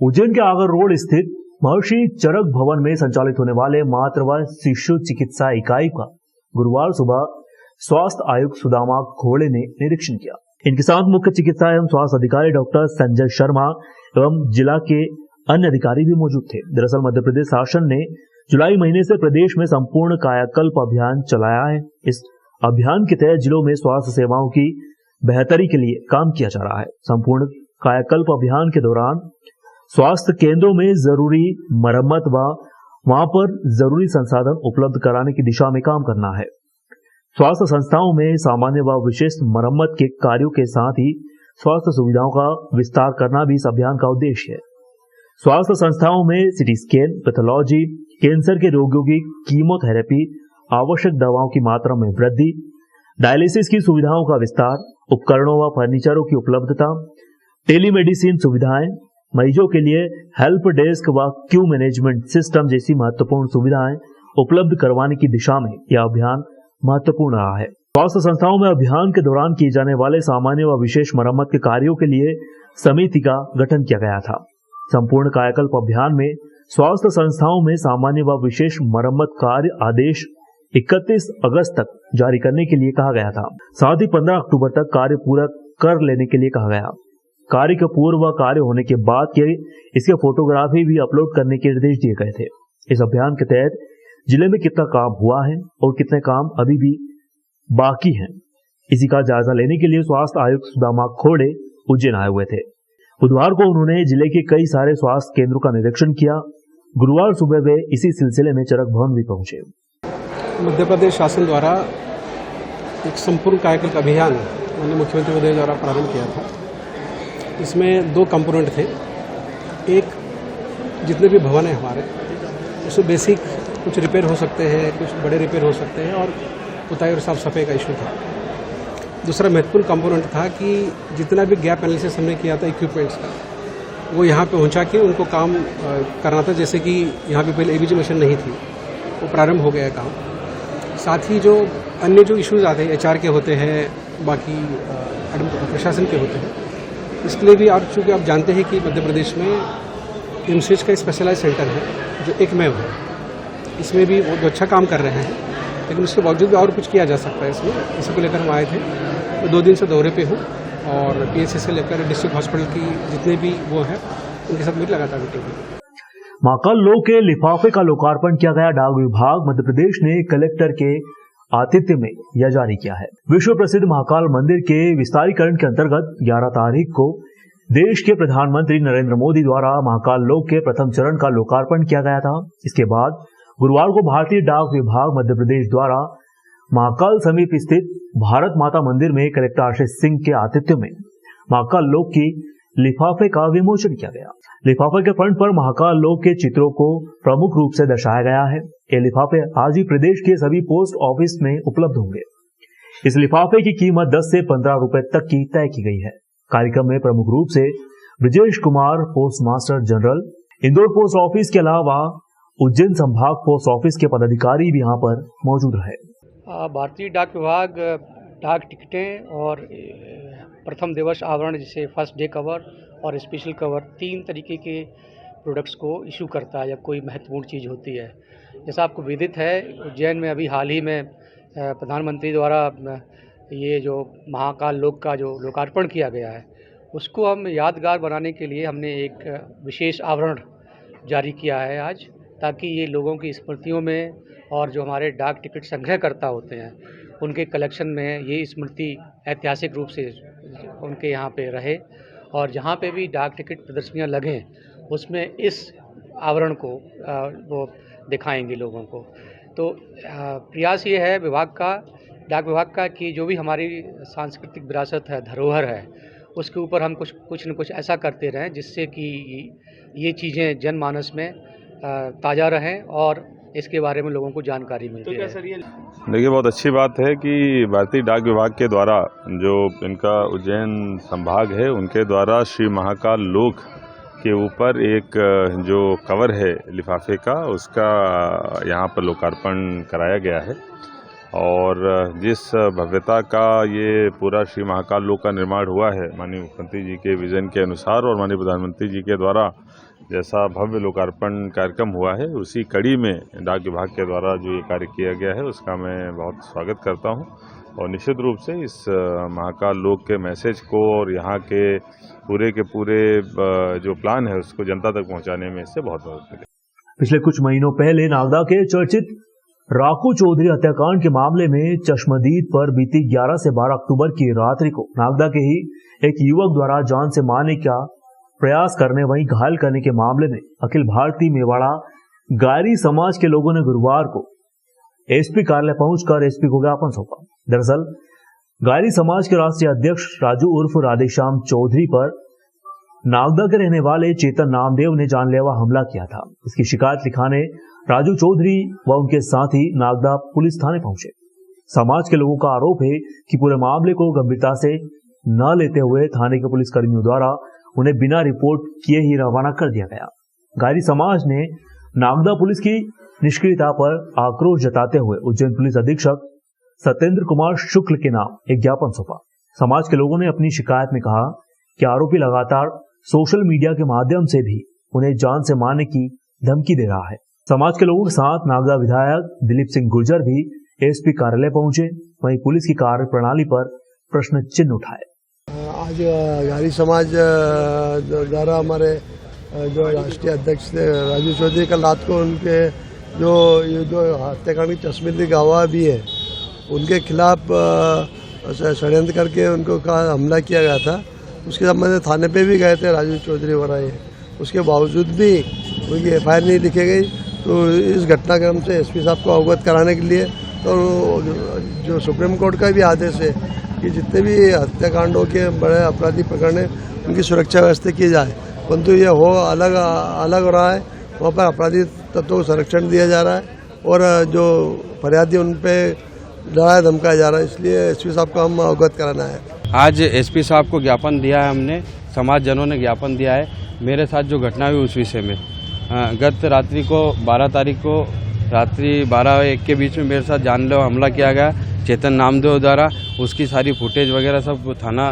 उज्जैन के आगर रोड स्थित महर्षि चरक भवन में संचालित होने वाले मातृ व शिशु चिकित्सा इकाई का गुरुवार सुबह स्वास्थ्य आयुक्त सुदामा घोड़े ने निरीक्षण किया। इनके साथ मुख्य चिकित्सा एवं स्वास्थ्य अधिकारी डॉक्टर संजय शर्मा एवं जिला के अन्य अधिकारी भी मौजूद थे। दरअसल मध्य प्रदेश शासन ने जुलाई महीने से प्रदेश में संपूर्ण कायाकल्प अभियान चलाया है। इस अभियान के तहत जिलों में स्वास्थ्य सेवाओं की बेहतरी के लिए काम किया जा रहा है। संपूर्ण कायाकल्प अभियान के दौरान स्वास्थ्य केंद्रों में जरूरी मरम्मत व वहां पर जरूरी संसाधन उपलब्ध कराने की दिशा में काम करना है। स्वास्थ्य संस्थाओं में सामान्य व विशेष मरम्मत के कार्यों के साथ ही स्वास्थ्य सुविधाओं का विस्तार करना भी इस अभियान का उद्देश्य है। स्वास्थ्य संस्थाओं में सीटी स्कैन, पैथोलॉजी, कैंसर के रोगियों की कीमोथेरेपी, आवश्यक दवाओं की मात्रा में वृद्धि, डायलिसिस की सुविधाओं का विस्तार, उपकरणों व फर्नीचरों की उपलब्धता, टेलीमेडिसिन सुविधाएं, मरीजों के लिए हेल्प डेस्क व क्यू मैनेजमेंट सिस्टम जैसी महत्वपूर्ण सुविधाएं उपलब्ध करवाने की दिशा में यह अभियान महत्वपूर्ण रहा है। स्वास्थ्य संस्थाओं में अभियान के दौरान किए जाने वाले सामान्य व विशेष मरम्मत के कार्यों के लिए समिति का गठन किया गया था। संपूर्ण कायाकल्प अभियान में स्वास्थ्य संस्थाओं में सामान्य व विशेष मरम्मत कार्य आदेश 31 अगस्त तक जारी करने के लिए कहा गया था। साथ ही 15 अक्टूबर तक कार्य पूरा कर लेने के लिए कहा गया। कार्य के पूर्व व कार्य होने के बाद के इसके फोटोग्राफी भी अपलोड करने के निर्देश दिए गए थे। इस अभियान के तहत जिले में कितना काम हुआ है और कितने काम अभी भी बाकी हैं, इसी का जायजा लेने के लिए स्वास्थ्य आयुक्त सुदामा घोड़े उज्जैन आए हुए थे। बुधवार को उन्होंने जिले के कई सारे स्वास्थ्य केंद्रों का निरीक्षण किया। गुरुवार सुबह वे इसी सिलसिले में चरक भवन भी पहुंचे। मध्य प्रदेश शासन द्वारा एक संपूर्ण कायाकल्प अभियान माननीय मुख्यमंत्री महोदय द्वारा प्रारंभ किया था। इसमें 2 कंपोनेंट थे। एक, जितने भी भवन है हमारे, उसमें बेसिक कुछ रिपेयर हो सकते हैं, कुछ बड़े रिपेयर हो सकते हैं और पुताई और साफ सफाई का इशू था। दूसरा महत्वपूर्ण कंपोनेंट था कि जितना भी गैप एनालिसिस हमने किया था इक्विपमेंट्स का, वो यहाँ पे पहुँचा के उनको काम करना था। जैसे कि यहाँ पे पहले एबीजी मशीन नहीं थी, वो प्रारंभ हो गया काम। साथ ही जो अन्य जो इश्यूज आते हैं एचआर के होते हैं, बाकी प्रशासन के होते हैं, इसके लिए भी आप चूँकि आप जानते हैं कि मध्य प्रदेश में एमसीएच का स्पेशलाइज सेंटर है जो एकमेव है। इसमें भी वो अच्छा काम कर रहे हैं, लेकिन उसके बावजूद भी और कुछ किया जा सकता है इसमें। इसी को लेकर हम आए थे। तो 2 दिन से दौरे पे हूँ और पीएचसी से लेकर डिस्ट्रिक्ट हॉस्पिटल की जितने भी वो हैं उनके साथ मेरी लगातार मीटिंग हुई। महाकाल लोक के लिफाफे का लोकार्पण किया गया। डाक विभाग मध्य प्रदेश ने कलेक्टर के आतिथ्य में यह जारी किया है। विश्व प्रसिद्ध महाकाल मंदिर के विस्तारीकरण के अंतर्गत 11 तारीख को देश के प्रधानमंत्री नरेंद्र मोदी द्वारा महाकाल लोक के प्रथम चरण का लोकार्पण किया गया था। इसके बाद गुरुवार को भारतीय डाक विभाग मध्य प्रदेश द्वारा महाकाल समीप स्थित भारत माता मंदिर में कलेक्टर आशीष सिंह के आतिथ्य में महाकाल लोक की लिफाफे का विमोचन किया गया। लिफाफे के फ्रंट पर महाकाल लोक के चित्रों को प्रमुख रूप से दर्शाया गया है। ये लिफाफे आज ही प्रदेश के सभी पोस्ट ऑफिस में उपलब्ध होंगे। इस लिफाफे की कीमत 10 से 15 रुपए तक की तय की गई है। कार्यक्रम में प्रमुख रूप से Brajesh Kumar post master general, Indore post office के अलावा उज्जैन संभाग पोस्ट ऑफिस के पदाधिकारी भी यहाँ पर मौजूद रहे। भारतीय डाक विभाग डाक टिकटें और प्रथम दिवस आवरण जैसे फर्स्ट डे कवर और स्पेशल कवर 3 तरीके के प्रोडक्ट्स को इशू करता है जब कोई महत्वपूर्ण चीज़ होती है। जैसा आपको विदित है, उज्जैन में अभी हाल ही में प्रधानमंत्री द्वारा ये जो महाकाल लोक का जो लोकार्पण किया गया है, उसको हम यादगार बनाने के लिए हमने एक विशेष आवरण जारी किया है आज, ताकि ये लोगों की स्मृतियों में और जो हमारे डाक टिकट संग्रहकर्ता होते हैं उनके कलेक्शन में ये स्मृति ऐतिहासिक रूप से उनके यहाँ पे रहे। और जहाँ पे भी डाक टिकट प्रदर्शनियाँ लगें उसमें इस आवरण को वो दिखाएंगे लोगों को। तो प्रयास ये है विभाग का, डाक विभाग का, कि जो भी हमारी सांस्कृतिक विरासत है, धरोहर है, उसके ऊपर हम कुछ न कुछ ऐसा करते रहें जिससे कि ये चीज़ें जनमानस में ताज़ा रहें और इसके बारे में लोगों को जानकारी मिलती है। देखिए, बहुत अच्छी बात है कि भारतीय डाक विभाग के द्वारा जो इनका उज्जैन संभाग है उनके द्वारा श्री महाकाल लोक के ऊपर एक जो कवर है लिफाफे का, उसका यहाँ पर लोकार्पण कराया गया है। और जिस भव्यता का ये पूरा श्री महाकाल लोक का निर्माण हुआ है, माननीय मुख्यमंत्री जी के विजन के अनुसार और माननीय प्रधानमंत्री जी के द्वारा जैसा भव्य लोकार्पण कार्यक्रम हुआ है, उसी कड़ी में डाक विभाग के द्वारा जो ये कार्य किया गया है उसका मैं बहुत स्वागत करता हूं और निश्चित रूप से इस महाकाल लोक के मैसेज को और यहाँ के पूरे जो प्लान है उसको जनता तक पहुँचाने में इससे बहुत मदद मिलेगी। पिछले कुछ महीनों पहले नागदा के चर्चित राकू चौधरी हत्याकांड के मामले में चश्मदीद पर बीती 11 से 12 अक्टूबर की रात्रि को नागदा के ही एक युवक द्वारा जान से मारने का प्रयास करने वहीं घायल करने के मामले में अखिल भारतीय मेवाड़ा गायरी समाज के लोगों ने गुरुवार को एसपी कार्यालय पहुंचकर एसपी को ज्ञापन सौंपा। दरअसल गायरी समाज के राष्ट्रीय अध्यक्ष राजू उर्फ राधेश्याम चौधरी पर नागदा के रहने वाले चेतन नामदेव ने जानलेवा हमला किया था। इसकी शिकायत लिखाने राजू चौधरी व उनके साथी नागदा पुलिस थाने पहुंचे। समाज के लोगों का आरोप है कि पूरे मामले को गंभीरता से न लेते हुए थाने के पुलिस कर्मियों द्वारा उन्हें बिना रिपोर्ट किए ही रवाना कर दिया गया। गायरी समाज ने नागदा पुलिस की निष्क्रियता पर आक्रोश जताते हुए उज्जैन पुलिस अधीक्षक सत्येंद्र कुमार शुक्ल के नाम एक ज्ञापन सौंपा। समाज के लोगों ने अपनी शिकायत में कहा कि आरोपी लगातार सोशल मीडिया के माध्यम से भी उन्हें जान से मारने की धमकी दे रहा है। समाज के लोगों के साथ नागदा विधायक दिलीप सिंह गुर्जर भी एसपी कार्यालय पहुंचे, वहीं पुलिस की कार्य प्रणाली पर प्रश्न चिन्ह उठाए। आज गायरी समाज द्वारा हमारे जो राष्ट्रीय अध्यक्ष थे राजू चौधरी, कल रात को उनके जो हत्याकांड की चश्मदीद गवाह भी है उनके खिलाफ षड्यंत्र करके उनको हमला किया गया था। उसके संबंध में थाने पे भी गए थे राजू चौधरी वगैरह, उसके बावजूद भी उनकी एफआईआर नहीं लिखी गई। तो इस घटनाक्रम से एसपी साहब को अवगत कराने के लिए तो जो सुप्रीम कोर्ट का भी आदेश है कि जितने भी हत्याकांडों के बड़े अपराधी पकड़ने उनकी सुरक्षा व्यवस्था की जाए, परंतु ये अलग हो रहा है। वहाँ पर अपराधी तत्वों को संरक्षण दिया जा रहा है और जो फरियादी उन पर डराया धमकाया जा रहा है, इसलिए एसपी साहब को हम अवगत कराना है। आज एसपी साहब को ज्ञापन दिया है, हमने समाज जनों ने ज्ञापन दिया है मेरे साथ जो घटना हुई उस विषय में। गत रात्रि को 12 तारीख को रात्रि 12-1 के बीच में मेरे साथ जानलेवा हमला किया गया चेतन नामदेव द्वारा। उसकी सारी फुटेज वगैरह सब थाना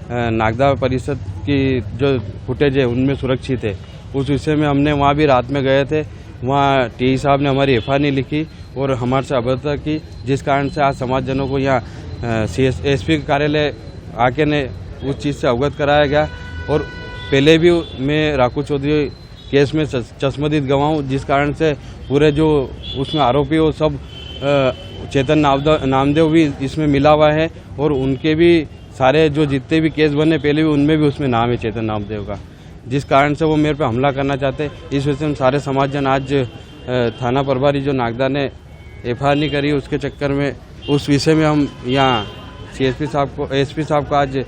नागदा परिषद की जो फुटेज है उनमें सुरक्षित है। उस विषय में हमने वहाँ भी रात में गए थे, वहाँ टी साहब ने हमारी एफआईआर नहीं लिखी और हमारे से अवगत की, जिस कारण से आज समाजजनों को यहाँ एसपी कार्यालय आके ने उस चीज़ से अवगत कराया गया। और पहले भी मैं राकू चौधरी केस में चश्मदीद गवाह हूँ, जिस कारण से पूरे जो उसमें आरोपी वो सब चेतन नामदेव भी इसमें मिला हुआ है और उनके भी सारे जो जितने भी केस बने पहले भी उनमें भी उसमें नाम है चेतन नामदेव का, जिस कारण से वो मेरे पे हमला करना चाहते। इस वजह से हम सारे समाजजन आज थाना प्रभारी जो नागदा ने एफआईआर नहीं करी उसके चक्कर में उस विषय में हम यहाँ एसपी साहब को आज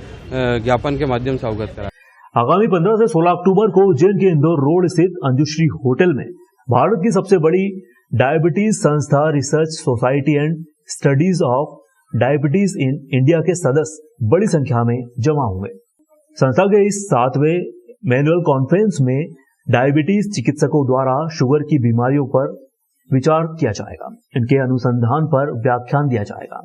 ज्ञापन के माध्यम से अवगत करा। आगामी 15 से 16 अक्टूबर को उज्जैन के इंदौर रोड स्थित अंजुश्री होटल में भारत की सबसे बड़ी डायबिटीज संस्था research society and studies of diabetes in India के सदस्य बड़ी संख्या में जमा हुए। संस्था के इस 7वें मैनुअल कॉन्फ्रेंस में डायबिटीज चिकित्सकों द्वारा शुगर की बीमारियों पर विचार किया जाएगा, इनके अनुसंधान पर व्याख्यान दिया जाएगा।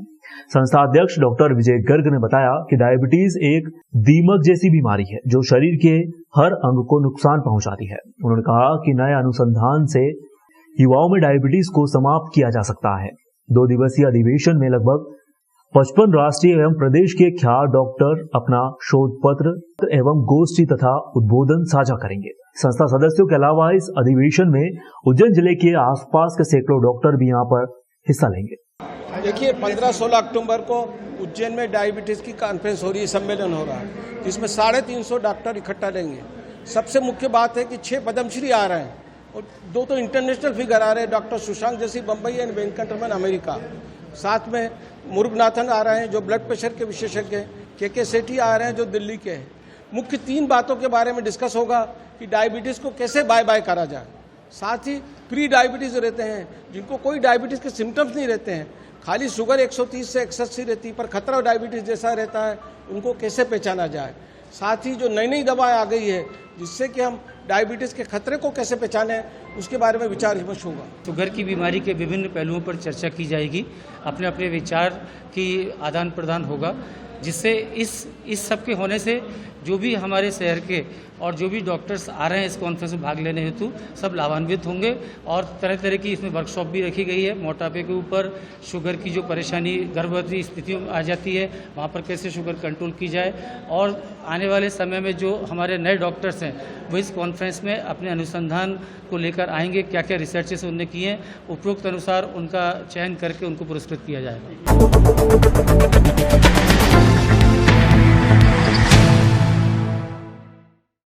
संस्था अध्यक्ष डॉक्टर विजय गर्ग ने बताया कि डायबिटीज एक दीमक जैसी बीमारी है जो शरीर के हर अंग को नुकसान पहुंचाती है। उन्होंने कहा कि नए अनुसंधान से युवाओं में डायबिटीज को समाप्त किया जा सकता है। 2 दिवसीय अधिवेशन में लगभग 55 राष्ट्रीय एवं प्रदेश के ख्यात डॉक्टर अपना शोध पत्र एवं गोष्ठी तथा उद्बोधन साझा करेंगे। संस्था सदस्यों के अलावा इस अधिवेशन में उज्जैन जिले के आसपास के सैकड़ों डॉक्टर भी यहाँ पर हिस्सा लेंगे। देखिए 15-16 अक्टूबर को उज्जैन में डायबिटीज की कॉन्फ्रेंस हो रही है, सम्मेलन हो रहा है, जिसमें 350 डॉक्टर इकट्ठा लेंगे। सबसे मुख्य बात है कि 6 पद्मश्री आ रहे हैं और 2 तो इंटरनेशनल फिगर आ रहे हैं, डॉक्टर सुशांत जैसी बम्बई एंड वेंकटरमन अमेरिका, साथ में मुरुगनाथन आ रहे हैं जो ब्लड प्रेशर के विशेषज्ञ हैं, के सेठी आ रहे हैं जो दिल्ली के हैं। मुख्य 3 बातों के बारे में डिस्कस होगा कि डायबिटीज को कैसे बाय करा जाए, साथ ही प्री डायबिटीज रहते हैं जिनको कोई डायबिटीज के सिम्टम्स नहीं रहते हैं, खाली शुगर 130 से 180 रहती पर खतरा डायबिटीज जैसा रहता है, उनको कैसे पहचाना जाए। साथ ही जो नई दवाएं आ गई है जिससे कि हम डायबिटीज के खतरे को कैसे पहचानें उसके बारे में विचार विमर्श होगा। शुगर की बीमारी के विभिन्न पहलुओं पर चर्चा की जाएगी, अपने अपने विचार की आदान प्रदान होगा, जिससे इस सब के होने से जो भी हमारे शहर के और जो भी डॉक्टर्स आ रहे हैं इस कॉन्फ्रेंस में भाग लेने हेतु सब लाभान्वित होंगे। और तरह तरह की इसमें वर्कशॉप भी रखी गई है, मोटापे के ऊपर, शुगर की जो परेशानी गर्भवती स्थितियों में आ जाती है वहाँ पर कैसे शुगर कंट्रोल की जाए, और आने वाले समय में जो हमारे नए डॉक्टर्स हैं वो इस कॉन्फ्रेंस में अपने अनुसंधान को लेकर आएंगे, क्या क्या रिसर्चेस उनने किए हैं, उपरोक्त अनुसार उनका चयन करके उनको पुरस्कृत किया जाएगा।